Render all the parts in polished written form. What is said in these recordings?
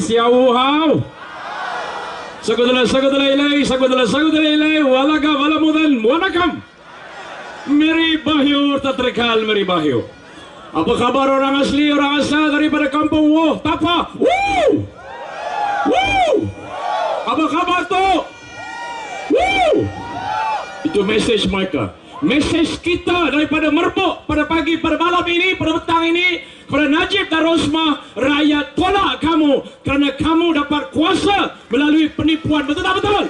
Siau hau. Sagudala ilai, walaga walamudan, wanakam. Meri Bahyu tertekal Meri Bahyu. Apa kabar orang asli, orang asal daripada kampung Woh, Tapa? Woo! Woo! Apa kabar tu? Woo! Itu mesej mereka. Mesej kita daripada Merbuk pada pagi, pada malam ini, pada petang ini, kepada Najib dan Rosmah, rakyat tolak kamu kerana kamu dapat kuasa melalui penipuan. Betul tak betul?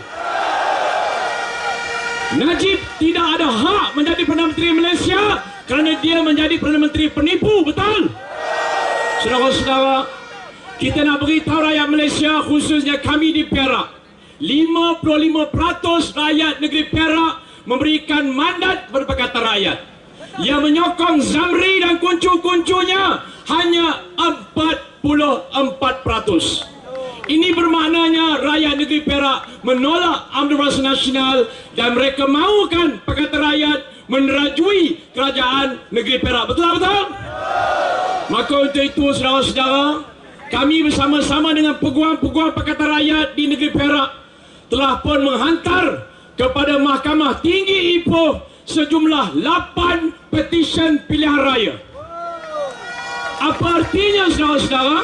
Najib tidak ada hak menjadi Perdana Menteri Malaysia kerana dia menjadi Perdana Menteri penipu. Betul? Saudara-saudara, kita nak beritahu rakyat Malaysia, khususnya kami di Perak, 55% rakyat negeri Perak memberikan mandat kepada Pakatan Rakyat. Yang menyokong Zamri dan kuncu-kuncunya hanya 44%. Ini bermaknanya rakyat negeri Perak menolak UMNO Barisan Nasional dan mereka mahukan Pakatan Rakyat menerajui kerajaan negeri Perak. Betul tak betul? Maka untuk itu saudara-saudara, kami bersama-sama dengan peguam-peguam Pakatan Rakyat di negeri Perak telah pun menghantar kepada Mahkamah Tinggi Ipoh sejumlah 8 petisyen pilihan raya. Apa artinya saudara-saudara?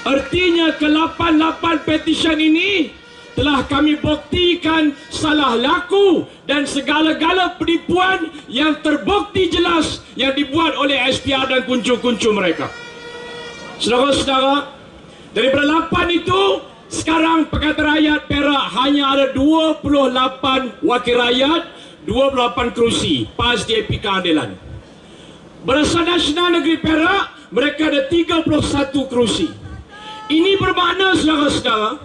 Artinya ke-8 petisyen ini telah kami buktikan salah laku dan segala-gala penipuan yang terbukti jelas yang dibuat oleh SPR dan kuncu-kuncu mereka. Saudara-saudara, daripada 8 itu, sekarang Pakatan Rakyat Perak hanya ada 28 wakil rakyat, 28 kerusi PAS DAP Keadilan. Barisan Nasional Negeri Perak, mereka ada 31 kerusi. Ini bermakna saudara-saudara,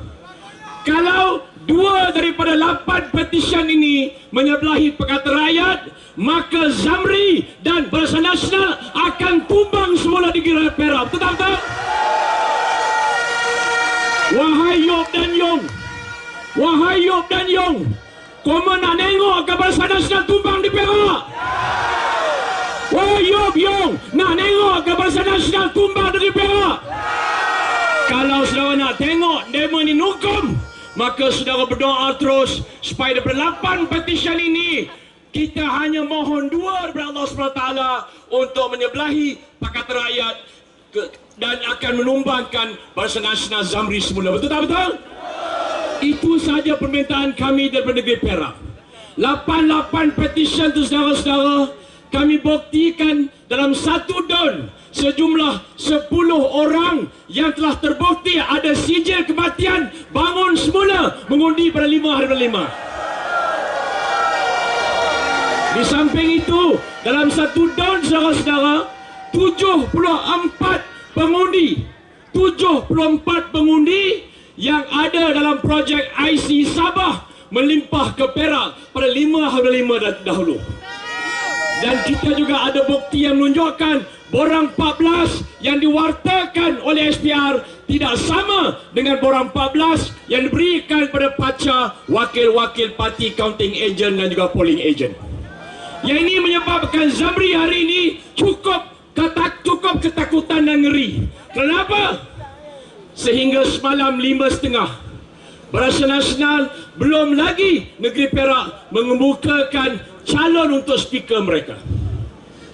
kalau 2 daripada 8 petisyen ini menyebelahi Pakatan Rakyat, maka Zamri dan Barisan Nasional akan tumbang semula di negeri Perak. Betul tak betul? Wahai Yop dan Yong, wahai Yop dan Yong, kau nak tengok ke Barisan Nasional tumbang di Perak? Wahai Yop Yong, nak tengok ke Barisan Nasional tumbang di Perak? Kalau saudara nak tengok demo ini nukum, maka saudara berdoa terus supaya daripada 8 petisyen ini kita hanya mohon 2 daripada Allah SWT untuk menyebelahi Pakatan Rakyat dan akan menumbangkan Barisan Nasional Zamri semula. Betul tak betul? Itu sahaja permintaan kami daripada negeri Perak. 8 petisyen itu saudara-saudara, kami buktikan dalam satu don sejumlah 10 orang yang telah terbukti ada sijil kematian bangun semula mengundi pada 5 hari berlima. Di samping itu, dalam satu don saudara-saudara, 74 pengundi yang ada dalam projek IC Sabah melimpah ke Perak pada 5 hari berlima dahulu. Dan kita juga ada bukti yang menunjukkan borang 14 yang diwartakan oleh SPR tidak sama dengan borang 14 yang diberikan kepada pacar wakil-wakil parti counting agent dan juga polling agent. Yang ini menyebabkan Zamri hari ini cukup ketakutan dan ngeri. Kenapa? Sehingga semalam 5.30 Barisan Nasional belum lagi negeri Perak mengemukakan calon untuk speaker mereka.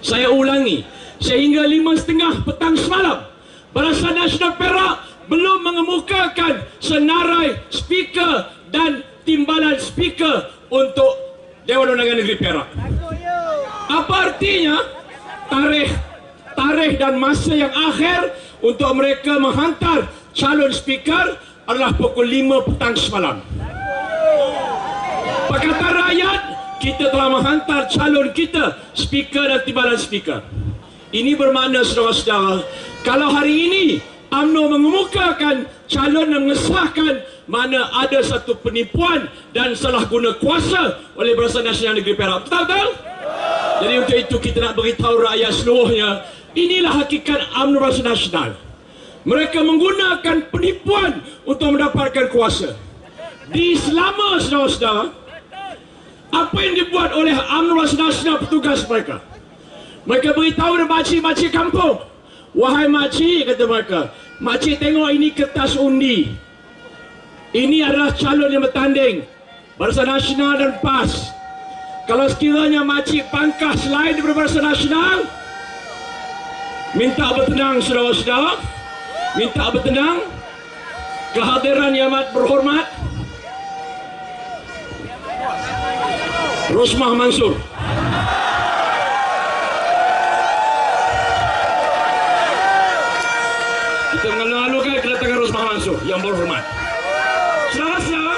Saya ulangi, sehingga 5.30 petang semalam Barisan Nasional Perak belum mengemukakan senarai speaker dan timbalan speaker untuk Dewan Undangan Negeri Perak. Apa artinya? Tarikh dan masa yang akhir untuk mereka menghantar calon speaker adalah pukul 5 petang semalam. Pakatan Rakyat, kita telah menghantar calon kita, speaker dan timbalan speaker. Ini bermakna saudara-saudara, kalau hari ini UMNO mengemukakan calon dan mengesahkan mana ada satu penipuan dan salah guna kuasa oleh Barisan Nasional Negeri Perak. Betul-betul? Jadi untuk itu kita nak beritahu rakyat seluruhnya, inilah hakikat UMNO Barisan Nasional. Mereka menggunakan penipuan untuk mendapatkan kuasa. Di selama saudara-saudara, apa yang dibuat oleh UMNO Barisan Nasional petugas mereka? Mereka beritahu kepada makcik-makcik kampung, wahai makcik, kata mereka, Makcik tengok ini kertas undi. Ini adalah calon yang bertanding Barisan Nasional dan PAS. Kalau sekiranya makcik pangkas lain daripada Barisan Nasional, minta bertenang saudara-saudara. Minta bertenang. Kehadiran yang amat berhormat Rosmah Mansur. Kita mengalu-alukan kedatangan Rosmah Mansur yang berhormat. Saudara-saudara,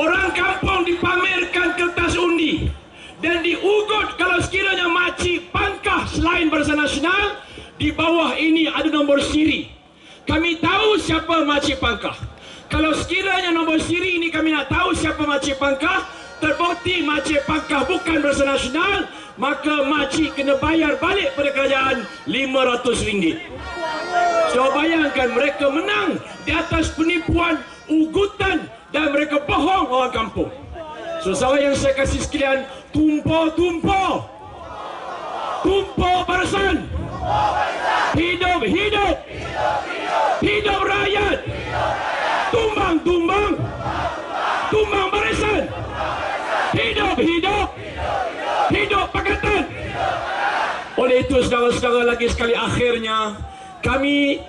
orang kampung dipamerkan kertas undi dan diugut kalau sekiranya makcik pangkah selain Barisan Nasional, di bawah ini ada nombor siri. Kami tahu siapa makcik pangkah. Kalau sekiranya nombor siri ini kami nak tahu siapa makcik pangkah, terbukti makcik pangkah bukan Barisan Nasional, maka makcik kena bayar balik pada kerajaan RM500. So bayangkan mereka menang di atas penipuan, ugutan dan mereka bohong orang kampung. So saya yang saya kasih sekalian, tumpah barisan. Hidup rakyat. Tumbang barisan. Hidup pakatan. Oleh itu saudara-saudara, lagi sekali akhirnya kami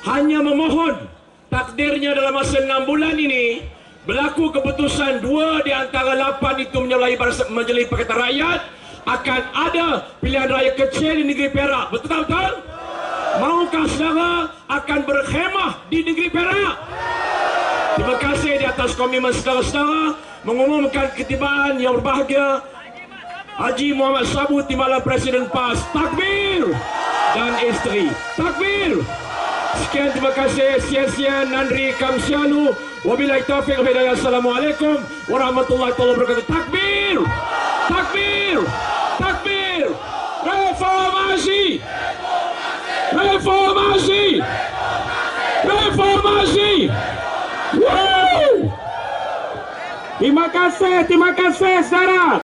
hanya memohon takdirnya dalam masa 6 bulan ini berlaku keputusan 2 di antara 8 itu menyalahi Majlis Pakatan Rakyat, akan ada pilihan raya kecil di negeri Perak. Betul tak betul? Maukah saudara akan berkhemah di negeri Perak? Terima kasih di atas komitmen saudara-saudara mengumumkan ketibaan yang berbahagia Haji Muhammad Sabu Timbalan Presiden PAS. Takbir! Dan isteri. Takbir! Sekian, terima kasih. Sian-sian Nandri Kamsialu. Wabillahi taufiq wal hidayah. Assalamualaikum warahmatullahi wabarakatuh. Takbir! Takbir! Takbir! Reformasi! Reformasi! Reformasi! Wow! Terima kasih saudara.